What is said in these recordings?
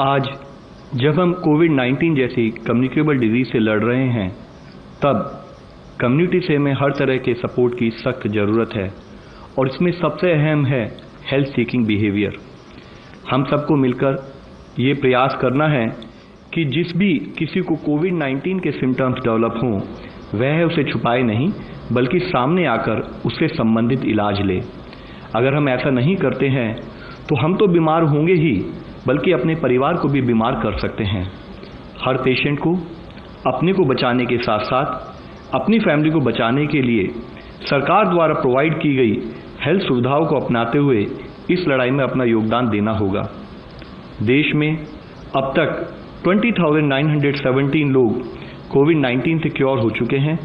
आज जब हम कोविड-19 जैसी कम्युनिकेबल डिजीज से लड़ रहे हैं, तब कम्युनिटी से हमें हर तरह के सपोर्ट की सख्त ज़रूरत है और इसमें सबसे अहम है हेल्थ सीकिंग बिहेवियर। हम सबको मिलकर ये प्रयास करना है कि जिस भी किसी को कोविड-19 के सिम्टम्स डेवलप हों, वह उसे छुपाए नहीं बल्कि सामने आकर उससे संबंधित इलाज ले। अगर हम ऐसा नहीं करते हैं तो हम तो बीमार होंगे ही बल्कि अपने परिवार को भी बीमार कर सकते हैं। हर पेशेंट को अपने को बचाने के साथ साथ अपनी फैमिली को बचाने के लिए सरकार द्वारा प्रोवाइड की गई हेल्थ सुविधाओं को अपनाते हुए इस लड़ाई में अपना योगदान देना होगा। देश में अब तक 20,917 लोग कोविड-19 से क्योर हो चुके हैं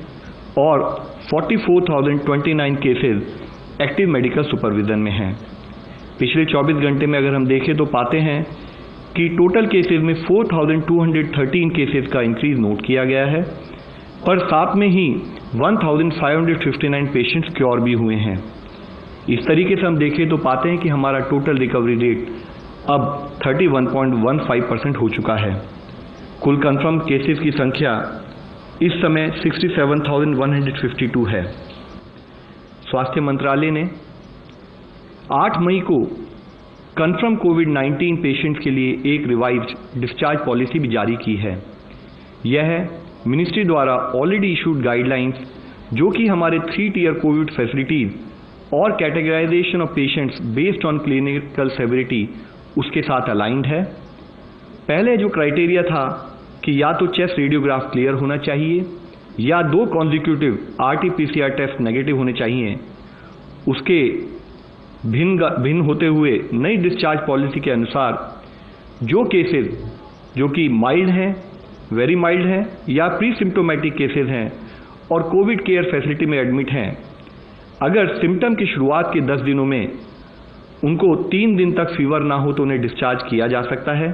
और 44,029 केसेस एक्टिव मेडिकल सुपरविजन में हैं। पिछले 24 घंटे में अगर हम देखें तो पाते हैं कि टोटल केसेस में 4,213 केसेस का इंक्रीज नोट किया गया है, पर साथ में ही 1,559 पेशेंट्स क्योर भी हुए हैं। इस तरीके से हम देखें तो पाते हैं कि हमारा टोटल रिकवरी रेट अब 31.15% हो चुका है। कुल कंफर्म केसेस की संख्या इस समय 67,152 है। स्वास्थ्य मंत्रालय ने 8 मई को कंफर्म कोविड-19 पेशेंट्स के लिए एक रिवाइज्ड डिस्चार्ज पॉलिसी भी जारी की है। यह मिनिस्ट्री द्वारा ऑलरेडी इशूड गाइडलाइंस, जो कि हमारे 3 टियर कोविड फैसिलिटीज और categorization of patients based on clinical severity, उसके साथ अलाइंड है। पहले जो क्राइटेरिया था कि या तो चेस्ट रेडियोग्राफ क्लियर होना चाहिए या 2 कॉन्जिक्यूटिव RT-PCR टेस्ट नेगेटिव होने चाहिए, उसके भिन्न होते हुए नई डिस्चार्ज पॉलिसी के अनुसार जो केसेस जो कि माइल्ड हैं, वेरी माइल्ड हैं या प्री सिम्टोमेटिक केसेस हैं और कोविड केयर फैसिलिटी में एडमिट हैं, अगर सिम्टम की शुरुआत के 10 दिनों में उनको 3 दिन तक फीवर ना हो तो उन्हें डिस्चार्ज किया जा सकता है।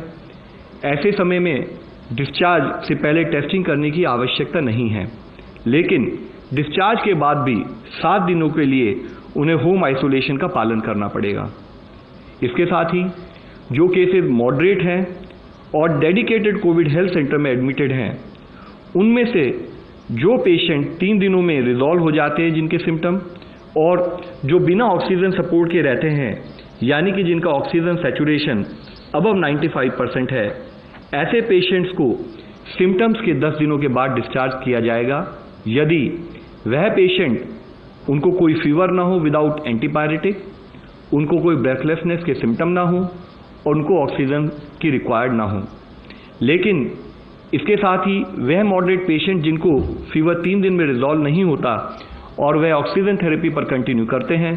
ऐसे समय में डिस्चार्ज से पहले टेस्टिंग करने की आवश्यकता नहीं है, लेकिन डिस्चार्ज के बाद भी 7 दिनों के लिए उन्हें होम आइसोलेशन का पालन करना पड़ेगा। इसके साथ ही जो केसेस मॉडरेट हैं और डेडिकेटेड कोविड हेल्थ सेंटर में एडमिटेड हैं, उनमें से जो पेशेंट 3 दिनों में रिजॉल्व हो जाते हैं जिनके सिम्टम, और जो बिना ऑक्सीजन सपोर्ट के रहते हैं, यानी कि जिनका ऑक्सीजन सैचुरेशन अबव 95% है, ऐसे पेशेंट्स को सिम्टम्स के 10 दिनों के बाद डिस्चार्ज किया जाएगा यदि वह पेशेंट, उनको कोई फीवर ना हो विदाउट एंटीपायरेटिक, उनको कोई ब्रेथलेसनेस के सिम्टम ना हो और उनको ऑक्सीजन की रिक्वायर्ड ना हो। लेकिन इसके साथ ही वह मॉडरेट पेशेंट जिनको फीवर 3 दिन में रिजॉल्व नहीं होता और वह ऑक्सीजन थेरेपी पर कंटिन्यू करते हैं,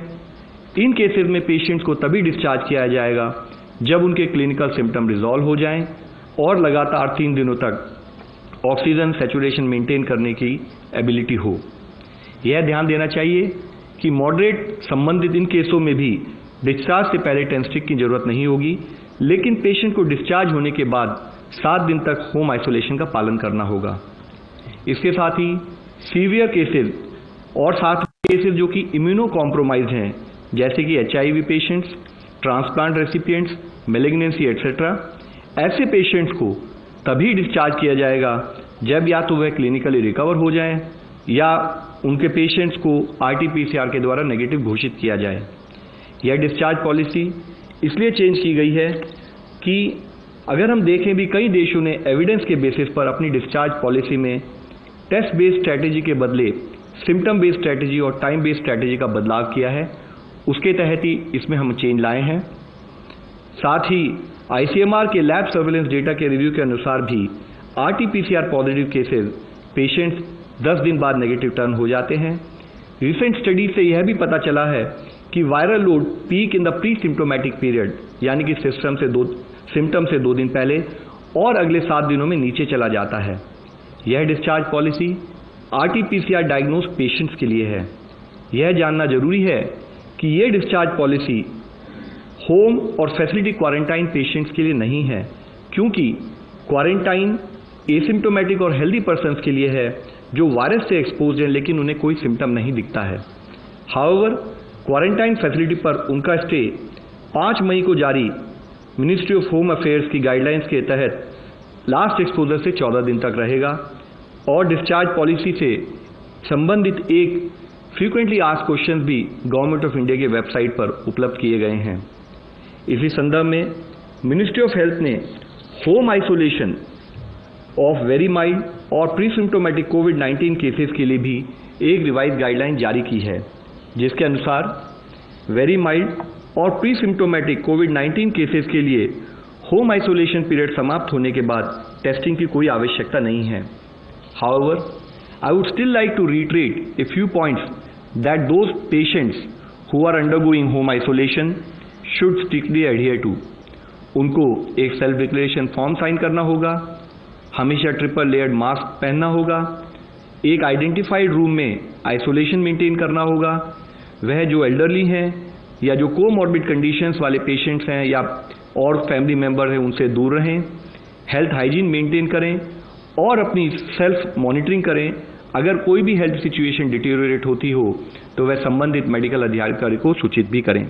इन केसेस में पेशेंट्स को तभी डिस्चार्ज किया जाएगा जब उनके क्लिनिकल सिम्टम रिजॉल्व हो जाएं और लगातार 3 दिनों तक ऑक्सीजन सैचुरेशन मेंटेन करने की एबिलिटी हो। यह ध्यान देना चाहिए कि मॉडरेट संबंधित इन केसों में भी डिस्चार्ज से पहले टेस्टिंग की जरूरत नहीं होगी, लेकिन पेशेंट को डिस्चार्ज होने के बाद 7 दिन तक होम आइसोलेशन का पालन करना होगा। इसके साथ ही सीवियर केसेस और साथ केसेस जो कि इम्यूनो कॉम्प्रोमाइज्ड हैं, जैसे कि HIV patients, transplant recipients, malignancy etcetera, ऐसे पेशेंट्स को तभी डिस्चार्ज किया जाएगा जब या तो वह क्लिनिकली रिकवर हो जाएं या उनके पेशेंट्स को RT-PCR के द्वारा नेगेटिव घोषित किया जाए। यह डिस्चार्ज पॉलिसी इसलिए चेंज की गई है कि अगर हम देखें भी कई देशों ने एविडेंस के बेसिस पर अपनी डिस्चार्ज पॉलिसी में टेस्ट बेस्ड स्ट्रैटेजी के बदले सिम्टम बेस्ड स्ट्रैटेजी और टाइम बेस्ड स्ट्रैटेजी का बदलाव किया है। उसके तहत ही इसमें हम चेंज लाए हैं। साथ ही ICMR के लैब सर्वेलेंस डेटा के रिव्यू के अनुसार भी RT-PCR पॉजिटिव केसेस पेशेंट्स 10 दिन बाद नेगेटिव टर्न हो जाते हैं। रिसेंट स्टडी से यह भी पता चला है कि viral load peak in the pre symptomatic period, यानी कि सिम्टम से 2 दिन पहले और अगले 7 दिनों में नीचे चला जाता है। यह discharge policy RT-PCR diagnose patients के लिए है। यह जानना जरूरी है कि यह डिस्चार्ज पॉलिसी होम और फैसिलिटी क्वारंटाइन पेशेंट्स के लिए नहीं है, क्योंकि क्वारंटाइन एसिम्टोमेटिक और हेल्दी पर्सन्स के लिए है जो वायरस से एक्सपोज हैं लेकिन उन्हें कोई सिम्टम नहीं दिखता है। हाउएवर, क्वारंटाइन फैसिलिटी पर उनका स्टे 5 मई को जारी मिनिस्ट्री ऑफ होम अफेयर्स की गाइडलाइंस के तहत लास्ट एक्सपोजर से 14 दिन तक रहेगा और डिस्चार्ज पॉलिसी से संबंधित एक फ्रीक्वेंटली आस्क्ड क्वेश्चंस भी गवर्नमेंट ऑफ इंडिया के वेबसाइट पर उपलब्ध किए गए हैं। इसी संदर्भ में मिनिस्ट्री ऑफ हेल्थ ने home isolation of very mild और प्री सिम्टोमेटिक कोविड-19 केसेस के लिए भी एक रिवाइज गाइडलाइन जारी की है, जिसके अनुसार वेरी माइल्ड और प्री सिम्टोमेटिक कोविड-19 केसेस के लिए होम आइसोलेशन पीरियड समाप्त होने के बाद टेस्टिंग की कोई आवश्यकता नहीं है। However, I would still like to reiterate a few points that those patients who are undergoing home isolation should strictly adhere to. उनको एक सेल्फ डिक्लेरेशन फॉर्म साइन करना होगा, हमेशा ट्रिपल लेयर्ड मास्क पहनना होगा, एक आइडेंटिफाइड रूम में isolation maintain करना होगा, वह जो एल्डरली हैं या जो कोमॉर्बिड कंडीशंस वाले पेशेंट्स हैं या और फैमिली मेंबर हैं उनसे दूर रहें, हेल्थ हाइजीन मेंटेन करें और अपनी सेल्फ मॉनिटरिंग करें। अगर कोई भी हेल्थ सिचुएशन डिटेरियोरेट होती हो तो वह संबंधित मेडिकल अधिकारी को सूचित भी करें।